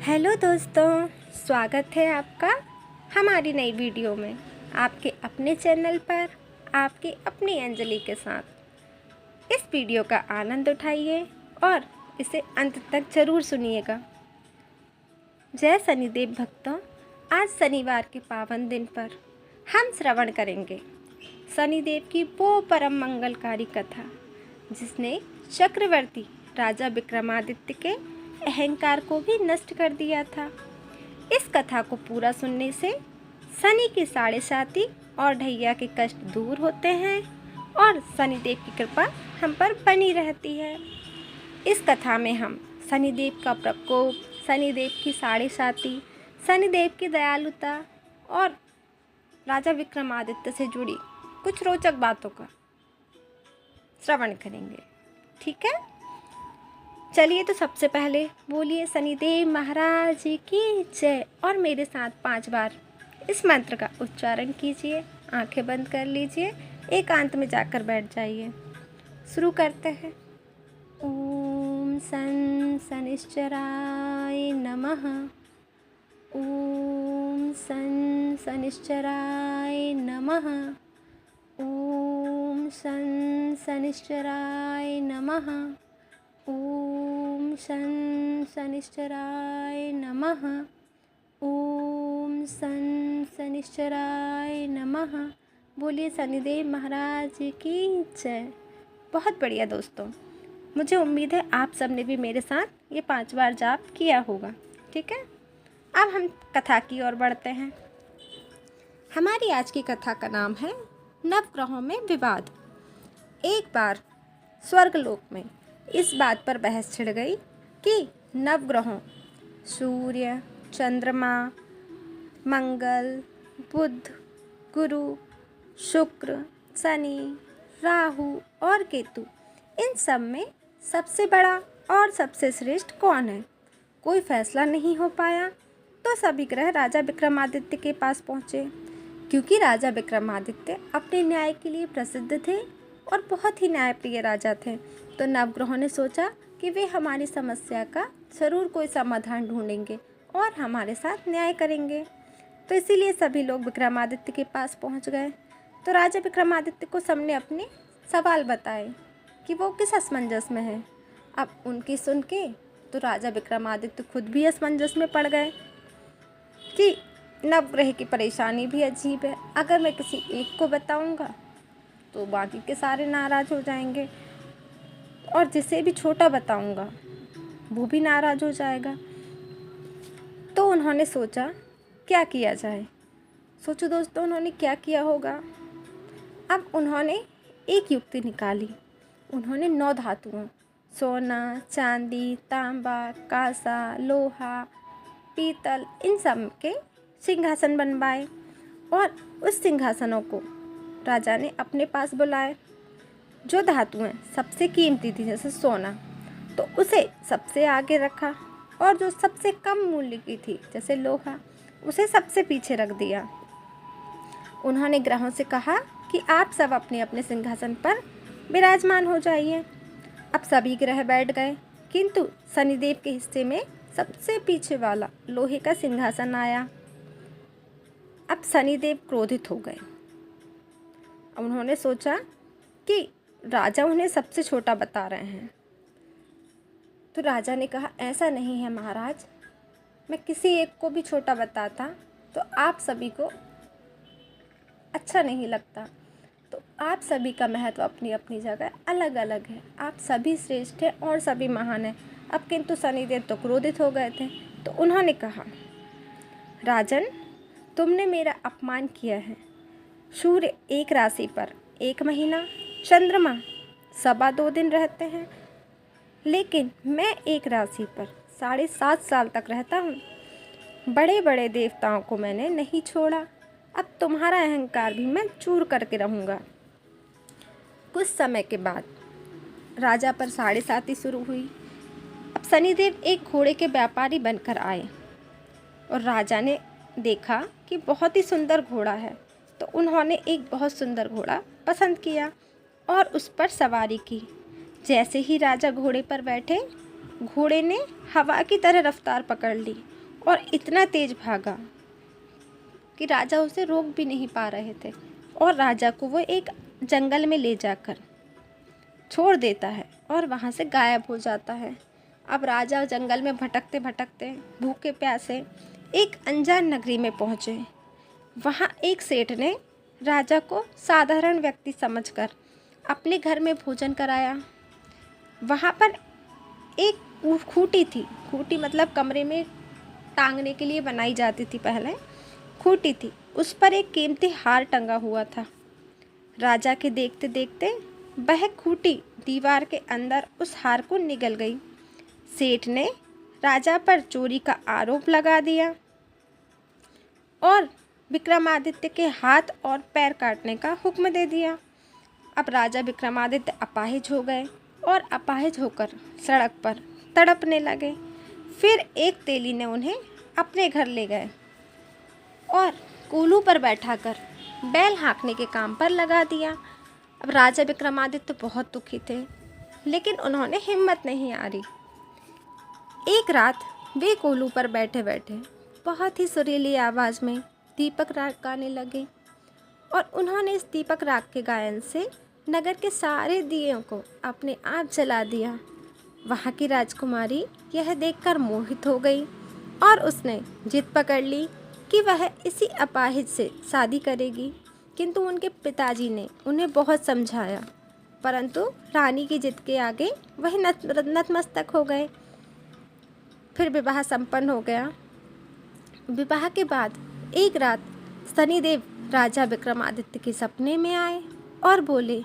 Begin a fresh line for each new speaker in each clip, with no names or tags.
Hello दोस्तों, स्वागत है आपका हमारी नई वीडियो में। आपके अपने चैनल पर आपकी अपनी अंजलि के साथ इस वीडियो का आनंद उठाइए और इसे अंत तक ज़रूर सुनिएगा। जय शनिदेव भक्तों, आज शनिवार के पावन दिन पर हम श्रवण करेंगे शनिदेव की वो परम मंगलकारी कथा जिसने चक्रवर्ती राजा विक्रमादित्य के अहंकार को भी नष्ट कर दिया था। इस कथा को पूरा सुनने से शनि की साढ़े साती और ढैया के कष्ट दूर होते हैं और शनिदेव की कृपा हम पर बनी रहती है। इस कथा में हम शनिदेव का प्रकोप, शनिदेव की साढ़े साती, शनिदेव की दयालुता और राजा विक्रमादित्य से जुड़ी कुछ रोचक बातों का श्रवण करेंगे। ठीक है, चलिए तो सबसे पहले बोलिए शनिदेव महाराज की जय और मेरे साथ 5 बार इस मंत्र का उच्चारण कीजिए। आंखें बंद कर लीजिए, एकांत में जाकर बैठ जाइए। शुरू करते हैं। ओम सन शनिश्चराय नमः। ओम सन शनिश्चराय नमः। ओम सन शनिश्चराय नमः। ओम सन शनिश्चराय नमः। ओम सन शनिश्चराय नमः। बोलिए शनिदेव महाराज की जय। बहुत बढ़िया दोस्तों, मुझे उम्मीद है आप सबने भी मेरे साथ ये 5 बार जाप किया होगा। ठीक है, अब हम कथा की ओर बढ़ते हैं। हमारी आज की कथा का नाम है नवग्रहों में विवाद। एक बार स्वर्गलोक में इस बात पर बहस छिड़ गई कि नवग्रहों सूर्य, चंद्रमा, मंगल, बुध, गुरु, शुक्र, शनि, राहु और केतु, इन सब में सबसे बड़ा और सबसे श्रेष्ठ कौन है। कोई फैसला नहीं हो पाया तो सभी ग्रह राजा विक्रमादित्य के पास पहुँचे। क्योंकि राजा विक्रमादित्य अपने न्याय के लिए प्रसिद्ध थे और बहुत ही न्यायप्रिय राजा थे, तो नवग्रहों ने सोचा कि वे हमारी समस्या का ज़रूर कोई समाधान ढूंढेंगे और हमारे साथ न्याय करेंगे। तो इसीलिए सभी लोग विक्रमादित्य के पास पहुंच गए। तो राजा विक्रमादित्य को सबने अपने सवाल बताए कि वो किस असमंजस में है। अब उनकी सुन के तो राजा विक्रमादित्य खुद भी असमंजस में पड़ गए कि नवग्रह की परेशानी भी अजीब है। अगर मैं किसी एक को बताऊंगा तो बाकी के सारे नाराज़ हो जाएंगे और जिसे भी छोटा बताऊंगा वो भी नाराज़ हो जाएगा। तो उन्होंने सोचा क्या किया जाए। सोचो दोस्तों, उन्होंने क्या किया होगा। अब उन्होंने एक युक्ति निकाली। उन्होंने 9 धातुओं सोना, चांदी, तांबा, कांसा, लोहा, पीतल, इन सब के सिंहासन बनवाए और उस सिंहासनों को राजा ने अपने पास बुलाए। जो धातुएं सबसे कीमती थी जैसे सोना, तो उसे सबसे आगे रखा और जो सबसे कम मूल्य की थी जैसे लोहा, उसे सबसे पीछे रख दिया। उन्होंने ग्रहों से कहा कि आप सब अपने अपने सिंहासन पर विराजमान हो जाइए। अब सभी ग्रह बैठ गए, किंतु शनिदेव के हिस्से में सबसे पीछे वाला लोहे का सिंहासन आया। अब शनिदेव क्रोधित हो गए। उन्होंने सोचा कि राजा उन्हें सबसे छोटा बता रहे हैं। तो राजा ने कहा, ऐसा नहीं है महाराज, मैं किसी एक को भी छोटा बताता तो आप सभी को अच्छा नहीं लगता। तो आप सभी का महत्व अपनी अपनी जगह अलग अलग है। आप सभी श्रेष्ठ हैं और सभी महान हैं। अब किंतु शनिदेव तो क्रोधित हो गए थे। तो उन्होंने कहा, राजन, तुमने मेरा अपमान किया है। सूर्य एक राशि पर 1 महीना, चंद्रमा 2.25 दिन रहते हैं, लेकिन मैं एक राशि पर 7.5 साल तक रहता हूँ। बड़े बड़े देवताओं को मैंने नहीं छोड़ा। अब तुम्हारा अहंकार भी मैं चूर करके रहूँगा। कुछ समय के बाद राजा पर साढ़े साती शुरू हुई। अब शनिदेव एक घोड़े के व्यापारी बनकर आए और राजा ने देखा कि बहुत ही सुंदर घोड़ा है, तो उन्होंने एक बहुत सुंदर घोड़ा पसंद किया और उस पर सवारी की। जैसे ही राजा घोड़े पर बैठे घोड़े ने हवा की तरह रफ्तार पकड़ ली और इतना तेज भागा कि राजा उसे रोक भी नहीं पा रहे थे, और राजा को वो एक जंगल में ले जाकर छोड़ देता है और वहाँ से गायब हो जाता है। अब राजा जंगल में भटकते भटकते भूखे प्यासे एक अनजान नगरी में पहुँचे। वहाँ एक सेठ ने राजा को साधारण व्यक्ति समझकर अपने घर में भोजन कराया। वहाँ पर एक खूंटी थी, खूंटी मतलब कमरे में टांगने के लिए बनाई जाती थी, पहले खूंटी थी, उस पर एक कीमती हार टंगा हुआ था। राजा के देखते देखते वह खूंटी दीवार के अंदर उस हार को निगल गई। सेठ ने राजा पर चोरी का आरोप लगा दिया और विक्रमादित्य के हाथ और पैर काटने का हुक्म दे दिया। अब राजा विक्रमादित्य अपाहिज हो गए और अपाहिज होकर सड़क पर तड़पने लगे। फिर एक तेली ने उन्हें अपने घर ले गए और कोलू पर बैठाकर बैल हाँकने के काम पर लगा दिया। अब राजा विक्रमादित्य बहुत दुखी थे, लेकिन उन्होंने हिम्मत नहीं हारी। एक रात वे कोलू पर बैठे बैठे बहुत ही सुरीली आवाज़ में दीपक राग गाने लगे, और उन्होंने इस दीपक राग के गायन से नगर के सारे दियों को अपने आप जला दिया। वहाँ की राजकुमारी यह देखकर मोहित हो गई और उसने जिद पकड़ ली कि वह इसी अपाहिज से शादी करेगी। किंतु उनके पिताजी ने उन्हें बहुत समझाया, परंतु रानी की जिद के आगे वह नतमस्तक हो गए। फिर विवाह संपन्न हो गया। विवाह के बाद एक रात शनिदेव राजा विक्रमादित्य के सपने में आए और बोले,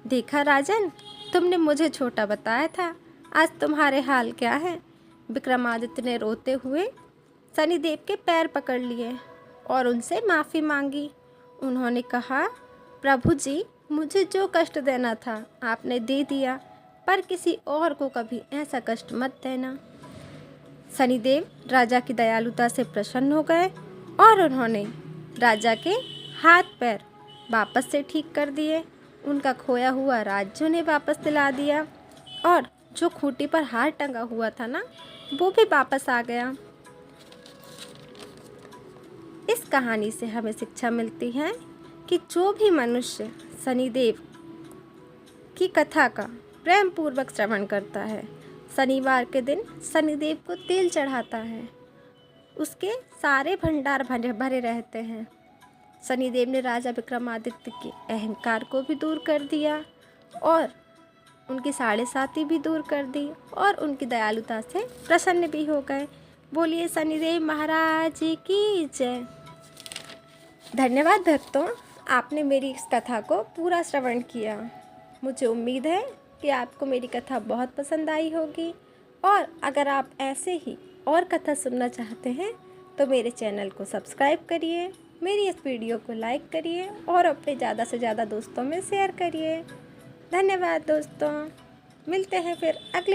देखा राजन, तुमने मुझे छोटा बताया था, आज तुम्हारे हाल क्या है। विक्रमादित्य ने रोते हुए शनिदेव के पैर पकड़ लिए और उनसे माफ़ी मांगी। उन्होंने कहा, प्रभु जी, मुझे जो कष्ट देना था आपने दे दिया, पर किसी और को कभी ऐसा कष्ट मत देना। शनिदेव राजा की दयालुता से प्रसन्न हो गए और उन्होंने राजा के हाथ पैर वापस से ठीक कर दिए। उनका खोया हुआ राज्य उन्हें वापस दिला दिया, और जो खूंटी पर हार टंगा हुआ था ना, वो भी वापस आ गया। इस कहानी से हमें शिक्षा मिलती है कि जो भी मनुष्य शनिदेव की कथा का प्रेम पूर्वक श्रवण करता है, शनिवार के दिन शनिदेव को तेल चढ़ाता है, उसके सारे भंडार भरे रहते हैं। शनिदेव ने राजा विक्रमादित्य के अहंकार को भी दूर कर दिया और उनकी साढ़े साती भी दूर कर दी, और उनकी दयालुता से प्रसन्न भी हो गए। बोलिए शनिदेव महाराज की जय। धन्यवाद भक्तों, आपने मेरी इस कथा को पूरा श्रवण किया। मुझे उम्मीद है कि आपको मेरी कथा बहुत पसंद आई होगी, और अगर आप ऐसे ही और कथा सुनना चाहते हैं तो मेरे चैनल को सब्सक्राइब करिए, मेरी इस वीडियो को लाइक करिए और अपने ज़्यादा से ज़्यादा दोस्तों में शेयर करिए। धन्यवाद दोस्तों, मिलते हैं फिर अगले